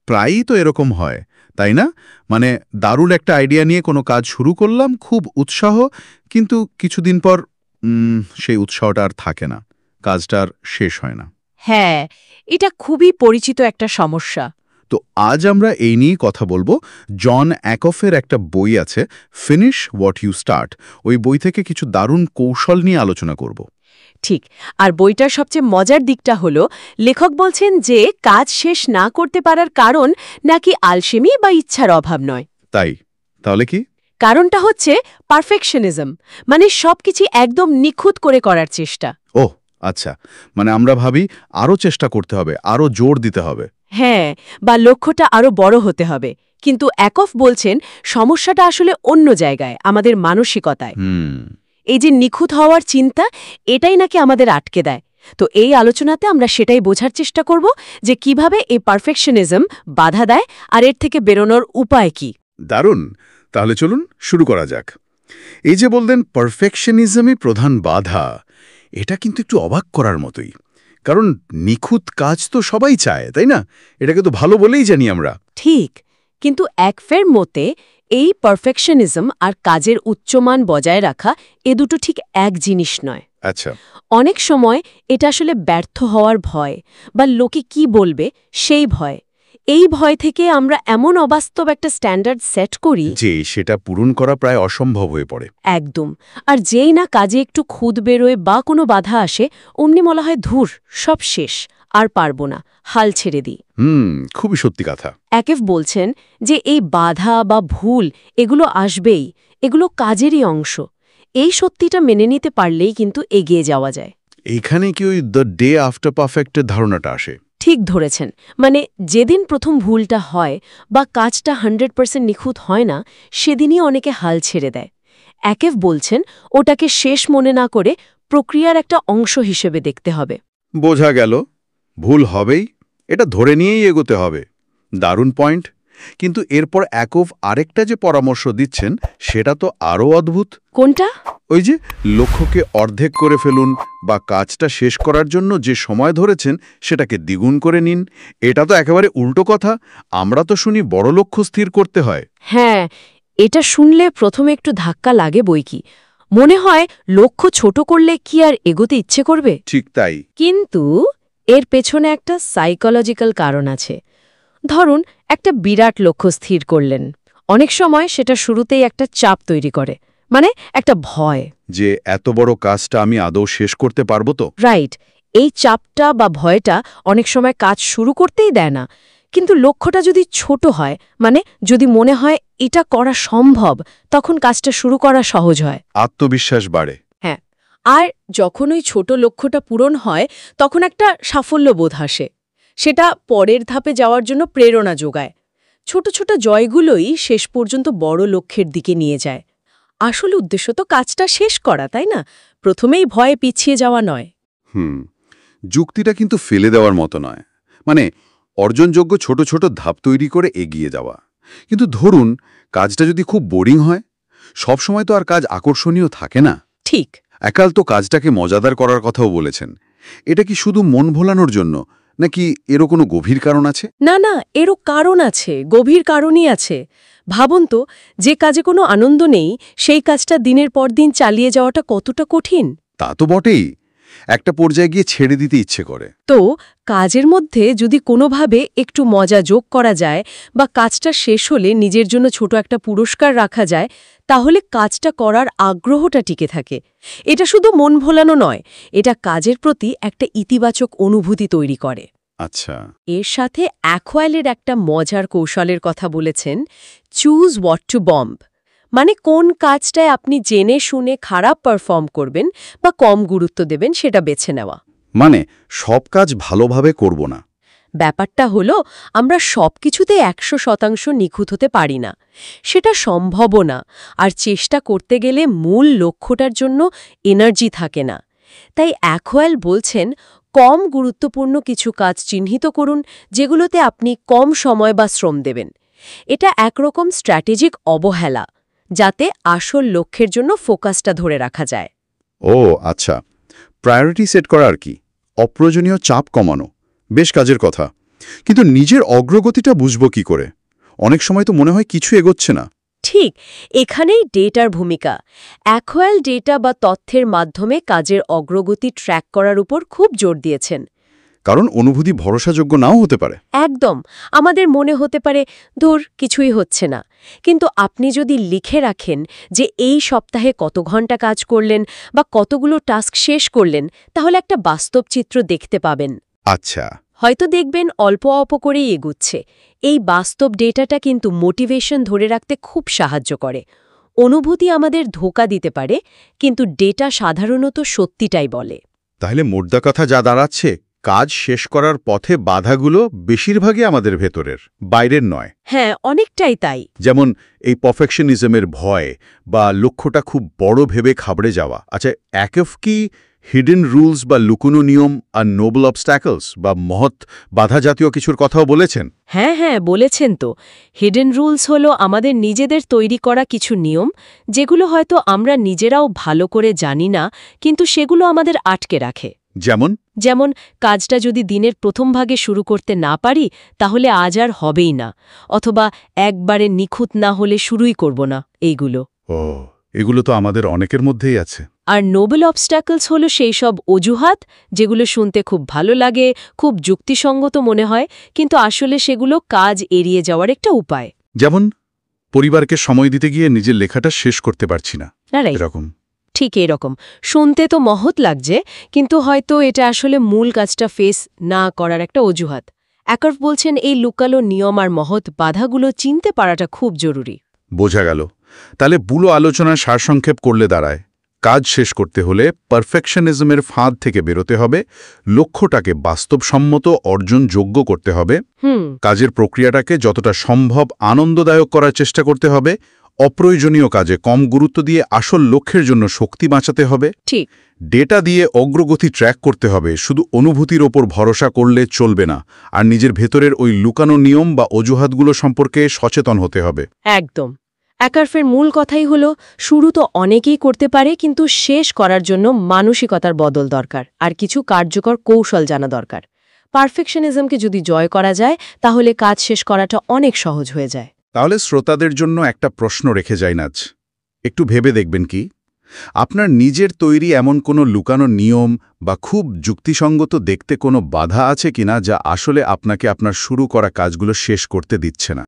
প্রায়ই তো এরকম হয়, তাই না? মানে দারুণ একটা আইডিয়া নিয়ে কোনো কাজ শুরু করলাম, খুব উৎসাহ, কিন্তু কিছুদিন পর সেই উৎসাহটা আর থাকে না, কাজটা আর শেষ হয় না। হ্যাঁ, এটা খুবই পরিচিত একটা সমস্যা। তো আজ আমরা এই নিয়েই কথা বলবো। জন অ্যাকফের একটা বই আছে, ফিনিশ হোয়াট ইউ স্টার্ট। ওই বই থেকে কিছু দারুণ কৌশল নিয়ে আলোচনা করব। ঠিক। আর বইটার সবচেয়ে মজার দিকটা হলো, লেখক বলছেন যে কাজ শেষ না করতে পারার কারণ নাকি আলসেমি বা ইচ্ছার অভাব নয়। তাই? তাহলে কি? কারণটা হচ্ছে পারফেকশনিজম, মানে সবকিছু একদম নিখুঁত করে করার চেষ্টা। ওহ আচ্ছা, মানে আমরা ভাবি আরও চেষ্টা করতে হবে, আরও জোর দিতে হবে। হ্যাঁ, বা লক্ষ্যটা আরও বড় হতে হবে। কিন্তু অ্যাকফ বলছেন সমস্যাটা আসলে অন্য জায়গায়, আমাদের মানসিকতায়। এই যে নিখুঁত হওয়ার চিন্তা, এটাই নাকি আমাদের আটকে দেয়। তো এই আলোচনাতে আমরা সেটাই বোঝার চেষ্টা করব যে কিভাবে এই পারফেকশনিজম বাধা দেয় আর এর থেকে বেরোনোর উপায় কি। দারুণ, তাহলে চলুন শুরু করা যাক। এই যে বললেন পারফেকশনিজমই প্রধান বাধা, এটা কিন্তু একটু অবাক করার মতোই। কারণ নিখুঁত কাজ তো সবাই চায়, তাই না? এটাকে তো ভালো বলেই জানি আমরা। ঠিক, কিন্তু অ্যাকফের মতে এই পারফেকশনিজম আর কাজের উচ্চমান বজায় রাখা, এ দুটো ঠিক এক জিনিস নয়। আচ্ছা। অনেক সময় এটা আসলে ব্যর্থ হওয়ার ভয় বা লোকে কি বলবে সেই ভয়। এই ভয় থেকে আমরা এমন অবাস্তব একটা স্ট্যান্ডার্ড সেট করি যে সেটা পূরণ করা প্রায় অসম্ভব হয়ে পড়ে। একদম। আর যেই না কাজে একটু খুঁত বেরোয় বা কোনো বাধা আসে, অমনি বলা হয় ধুর, সব শেষ, আর পারবো না, হাল ছেড়ে দিই। খুবই সত্যি কথা। অ্যাকফ বলছেন যে এই বাধা বা ভুল এগুলো আসবেই, এগুলো কাজেরই অংশ। এই সত্যিটা মেনে নিতে পারলেই কিন্তু এগিয়ে যাওয়া যায়। এইখানে কি ওই দ্য ডে আফটার পারফেক্টের ধারণাটা আসে? ঠিক ধরেছেন। মানে যেদিন প্রথম ভুলটা হয় বা কাজটা 100% নিখুঁত হয় না, সেদিনই অনেকে হাল ছেড়ে দেয়। অ্যাকফ বলছেন ওটাকে শেষ মনে না করে প্রক্রিয়ার একটা অংশ হিসেবে দেখতে হবে। বোঝা গেল, ভুল হবেই, এটা ধরে নিয়েই এগোতে হবে। দারুণ পয়েন্ট। কিন্তু এরপর অ্যাকফ আরেকটা যে পরামর্শ দিচ্ছেন, সেটা তো আরও অদ্ভুত। কোনটা? ওই যে লক্ষ্যকে অর্ধেক করে ফেলুন, বা কাজটা শেষ করার জন্য যে সময় ধরেছেন সেটাকে দ্বিগুণ করে নিন। এটা তো একেবারে উল্টো কথা। আমরা তো শুনি বড় লক্ষ্য স্থির করতে হয়। হ্যাঁ, এটা শুনলে প্রথমে একটু ধাক্কা লাগে বইকি। মনে হয় লক্ষ্য ছোট করলে কি আর এগোতে ইচ্ছে করবে? ঠিক তাই। কিন্তু এর পেছনে একটা সাইকোলজিক্যাল কারণ আছে। ধরুন একটা বিরাট লক্ষ্য স্থির করলেন, অনেক সময় সেটা শুরুতেই একটা চাপ তৈরি করে, মানে একটা ভয় যে এত বড় কাজটা আমি আদৌ শেষ করতে পারবো তো। রাইট। এই চাপটা বা ভয়টা অনেক সময় কাজ শুরু করতেই দেয় না। কিন্তু লক্ষ্যটা যদি ছোট হয়, মানে যদি মনে হয় এটা করা সম্ভব, তখন কাজটা শুরু করা সহজ হয়। আত্মবিশ্বাস বাড়ে। হ্যাঁ, আর যখন ওই ছোট লক্ষ্যটা পূরণ হয়, তখন একটা সাফল্য বোধ আসে। সেটা পরের ধাপে যাওয়ার জন্য প্রেরণা যোগায়। ছোট ছোট জয়গুলোই শেষ পর্যন্ত বড় লক্ষ্যের দিকে নিয়ে যায়। আসল উদ্দেশ্য তো কাজটা শেষ করা, তাই না? প্রথমেই ভয়ে পিছিয়ে যাওয়া নয়। যুক্তিটা কিন্তু ফেলে দেওয়ার মতো নয়। মানে অর্জনযোগ্য ছোট ছোট ধাপ তৈরি করে এগিয়ে যাওয়া। কিন্তু ধরুন কাজটা যদি খুব বোরিং হয়, সবসময় তো আর কাজ আকর্ষণীয় থাকে না। ঠিক। একাল তো কাজটাকে মজাদার করার কথাও বলেছেন। এটা কি শুধু মন ভোলানোর জন্য, নাকি এরও কোনো গভীর কারণ আছে? না না, এরও কারণ আছে, গভীর কারণই আছে। ভাবুন তো, যে কাজে কোনো আনন্দ নেই, সেই কাজটা দিনের পর দিন চালিয়ে যাওয়াটা কতটা কঠিন। তা তো বটেই। একটা পর্যায়ে গিয়ে ছেড়ে দিতে ইচ্ছে করে। তো কাজের মধ্যে যদি কোনোভাবে একটু মজা যোগ করা যায় বা কাজটা শেষ হলে নিজের জন্য ছোট একটা পুরস্কার রাখা যায়, তাহলে কাজটা করার আগ্রহটা টিকে থাকে। এটা শুধু মন ভোলানো নয়, এটা কাজের প্রতি একটা ইতিবাচক অনুভূতি তৈরি করে। আচ্ছা। এর সাথে অ্যাকোয়ালের একটা মজার কৌশলের কথা বলেছেন, চুজ হোয়াট টু বম্ব। মানে কোন কাজটায় আপনি জেনে শুনে খারাপ পারফর্ম করবেন বা কম গুরুত্ব দেবেন সেটা বেছে নেওয়া। মানে সব কাজ ভালোভাবে করব না। ব্যাপারটা হলো, আমরা সবকিছুতে 100% নিখুঁত হতে পারি না, সেটা সম্ভবও না। আর চেষ্টা করতে গেলে মূল লক্ষ্যটার জন্য এনার্জি থাকে না। তাই অ্যাকোয়াল বলছেন, কম গুরুত্বপূর্ণ কিছু কাজ চিহ্নিত করুন, যেগুলোতে আপনি কম সময় বা শ্রম দেবেন। এটা একরকম স্ট্র্যাটেজিক অবহেলা, যাতে আসল লক্ষ্যের জন্য ফোকাসটা ধরে রাখা যায়। ও আচ্ছা, প্রায়োরিটি সেট করা আর কি, অপ্রয়োজনীয় চাপ কমানো, বেশ কাজের কথা। কিন্তু নিজের অগ্রগতিটা বুঝব কি করে? অনেক সময় তো মনে হয় কিছু এগোচ্ছে না। ঠিক এখানেই ডেটার ভূমিকা। অ্যাকোয়াল ডেটা বা তথ্যের মাধ্যমে কাজের অগ্রগতি ট্র্যাক করার উপর খুব জোর দিয়েছেন। কারণ অনুভূতি ভরসাযোগ্য নাও হতে পারে। একদম। আমাদের মনে হতে পারে ধুর কিছুই হচ্ছে না, কিন্তু আপনি যদি লিখে রাখেন যে এই সপ্তাহে কত ঘন্টা কাজ করলেন বা কতগুলো টাস্ক শেষ করলেন, তাহলে একটা বাস্তব চিত্র দেখতে পাবেন। আচ্ছা। হয়তো দেখবেন অল্প অল্প করেই এগুচ্ছে। এই বাস্তব ডেটাটা কিন্তু মোটিভেশন ধরে রাখতে খুব সাহায্য করে। অনুভূতি আমাদের ধোঁকা দিতে পারে, কিন্তু ডেটা সাধারণত সত্যিটাই বলে। তাহলে মোদ্দা কথা যা দাঁড়াচ্ছে, কাজ শেষ করার পথে বাধাগুলো বেশিরভাগই আমাদের ভেতরের, বাইরের নয়। হ্যাঁ, অনেকটাই তাই। যেমন এই পারফেকশনিজমের ভয় বা লক্ষ্যটা খুব বড় ভেবে ঘাবড়ে যাওয়া। আচ্ছা, একফ কি হিডেন রুলস বা লুকোনো নিয়ম আর নোবেল অবস্ট্যাকলস বা মহৎ বাধা জাতীয় কিছুর কথাও বলেছেন? হ্যাঁ, বলেছেন তো। হিডেন রুলস হলো আমাদের নিজেদের তৈরি করা কিছু নিয়ম, যেগুলো হয়তো আমরা নিজেরাও ভালো করে জানি না, কিন্তু সেগুলো আমাদের আটকে রাখে। যেমন কাজটা যদি দিনের প্রথম ভাগে শুরু করতে না পারি, তাহলে আজ আর হবেই না, অথবা একবারে নিখুঁত না হলে শুরুই করব না, এইগুলো। এগুলো তো আমাদের অনেকের মধ্যেই আছে। আর নোবেল অবস্ট্যাকলস হলো সেই সব অজুহাত যেগুলো শুনতে খুব ভালো লাগে, খুব যুক্তিসঙ্গত মনে হয়, কিন্তু আসলে সেগুলো কাজ এড়িয়ে যাওয়ার একটা উপায়। যেমন পরিবারকে সময় দিতে গিয়ে নিজের লেখাটা শেষ করতে পারছি না, এরকম। ঠিক এরকম। শুনতে তো মহৎ লাগছে, কিন্তু হয়তো এটা আসলে মূল কাজটা ফেস না করার একটা অজুহাত। অ্যাকার্ভ বলছেন এই লুকালো নিয়ম আর মহৎ বাধাগুলো চিনতে পারাটা খুব জরুরি। বোঝা গেল। তাহলে বুলো আলোচনার সারসংক্ষেপ করলে দাঁড়ায়, কাজ শেষ করতে হলে পারফেকশনিজমের ফাঁদ থেকে বেরোতে হবে, লক্ষ্যটাকে বাস্তবসম্মত অর্জনযোগ্য করতে হবে, কাজের প্রক্রিয়াটাকে যতটা সম্ভব আনন্দদায়ক করার চেষ্টা করতে হবে, অপ্রয়োজনীয় কাজে কম গুরুত্ব দিয়ে আসল লক্ষ্যের জন্য শক্তি বাঁচাতে হবে, ঠিক ডেটা দিয়ে অগ্রগতি ট্র্যাক করতে হবে, শুধু অনুভূতির ওপর ভরসা করলে চলবে না, আর নিজের ভেতরের ওই লুকানো নিয়ম বা অজুহাতগুলো সম্পর্কে সচেতন হতে হবে। একদম। অ্যাকার্ভের মূল কথাই হলো, শুরু তো অনেকেই করতে পারে, কিন্তু শেষ করার জন্য মানসিকতার বদল দরকার, আর কিছু কার্যকর কৌশল জানা দরকার। পারফেকশনিজমকে যদি জয় করা যায়, তাহলে কাজ শেষ করাটা অনেক সহজ হয়ে যায়। তাহলে শ্রোতাদের জন্য একটা প্রশ্ন রেখে যাই আজ। একটু ভেবে দেখবেন কি আপনার নিজের তৈরি এমন কোনো লুকানো নিয়ম বা খুব যুক্তিসঙ্গত দেখতে কোনো বাধা আছে কিনা, যা আসলে আপনাকে আপনার শুরু করা কাজগুলো শেষ করতে দিচ্ছে না।